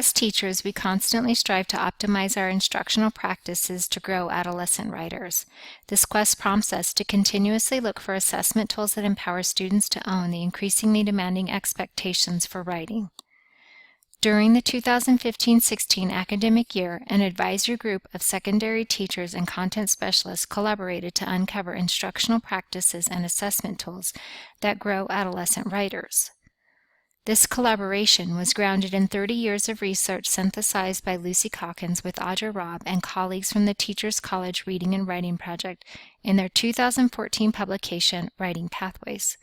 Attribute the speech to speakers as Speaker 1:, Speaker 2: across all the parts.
Speaker 1: As teachers, we constantly strive to optimize our instructional practices to grow adolescent writers. This quest prompts us to continuously look for assessment tools that empower students to own the increasingly demanding expectations for writing. During the 2015-16 academic year, an advisory group of secondary teachers and content specialists collaborated to uncover instructional practices and assessment tools that grow adolescent writers. This collaboration was grounded in 30 years of research synthesized by Lucy Calkins with Audra Robb and colleagues from the Teachers College Reading and Writing Project in their 2014 publication, Writing Pathways.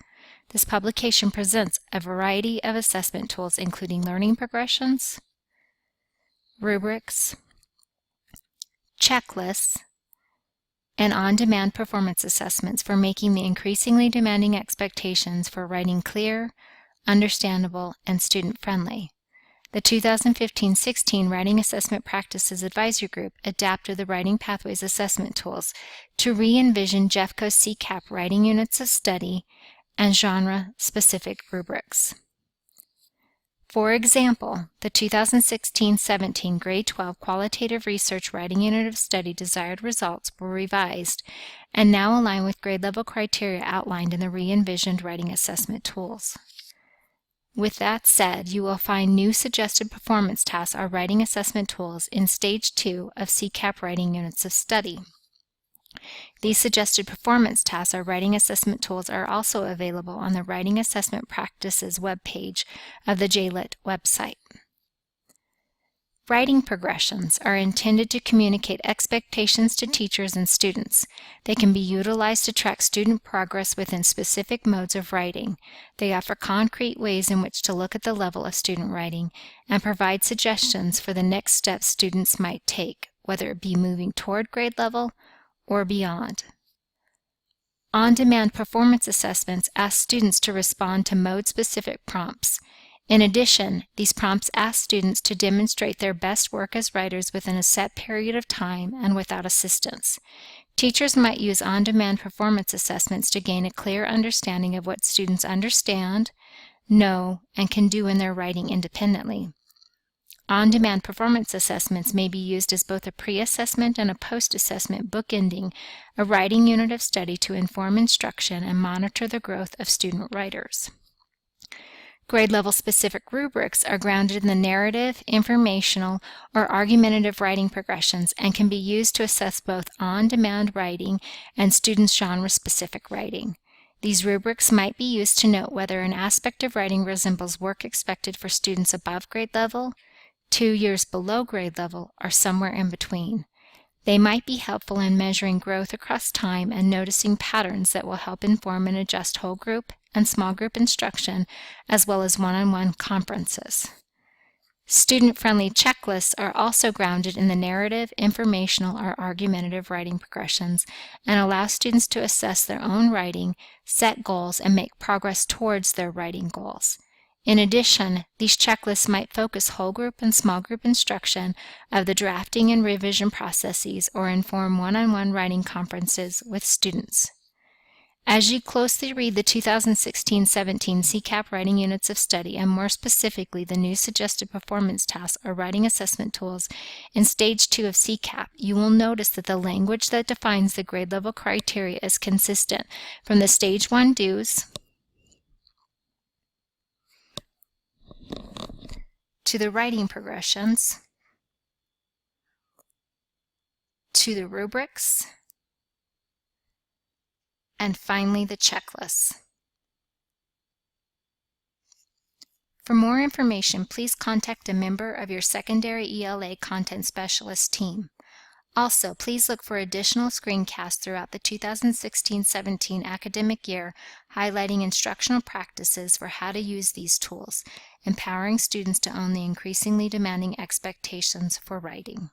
Speaker 1: This publication presents a variety of assessment tools including learning progressions, rubrics, checklists, and on-demand performance assessments for making the increasingly demanding expectations for writing clear, understandable, and student-friendly. The 2015-16 Writing Assessment Practices Advisory Group adapted the Writing Pathways assessment tools to re-envision Jeffco's CCAP writing units of study and genre-specific rubrics. For example, the 2016-17 Grade 12 Qualitative Research Writing Unit of Study desired results were revised and now align with grade-level criteria outlined in the re-envisioned writing assessment tools. With that said, you will find new suggested performance tasks or writing assessment tools in Stage 2 of CCAP writing units of study. These suggested performance tasks or writing assessment tools are also available on the Writing Assessment Practices webpage of the JLIT website. Writing progressions are intended to communicate expectations to teachers and students. They can be utilized to track student progress within specific modes of writing. They offer concrete ways in which to look at the level of student writing and provide suggestions for the next steps students might take, whether it be moving toward grade level or beyond. On-demand performance assessments ask students to respond to mode-specific prompts. In addition, these prompts ask students to demonstrate their best work as writers within a set period of time and without assistance. Teachers might use on-demand performance assessments to gain a clear understanding of what students understand, know, and can do in their writing independently. On-demand performance assessments may be used as both a pre-assessment and a post-assessment bookending a writing unit of study to inform instruction and monitor the growth of student writers. Grade-level specific rubrics are grounded in the narrative, informational, or argumentative writing progressions and can be used to assess both on-demand writing and students' genre-specific writing. These rubrics might be used to note whether an aspect of writing resembles work expected for students above grade level, 2 years below grade level, or somewhere in between. They might be helpful in measuring growth across time and noticing patterns that will help inform and adjust whole group and small group instruction, as well as one-on-one conferences. Student-friendly checklists are also grounded in the narrative, informational, or argumentative writing progressions and allow students to assess their own writing, set goals, and make progress towards their writing goals. In addition, these checklists might focus whole group and small group instruction of the drafting and revision processes or inform one-on-one writing conferences with students. As you closely read the 2016-17 CCAP writing units of study, and more specifically the new suggested performance tasks or writing assessment tools in Stage 2 of CCAP, you will notice that the language that defines the grade level criteria is consistent from the Stage 1 dues to the writing progressions, to the rubrics, and finally the checklists. For more information, please contact a member of your secondary ELA content specialist team. Also, please look for additional screencasts throughout the 2016-17 academic year highlighting instructional practices for how to use these tools, empowering students to own the increasingly demanding expectations for writing.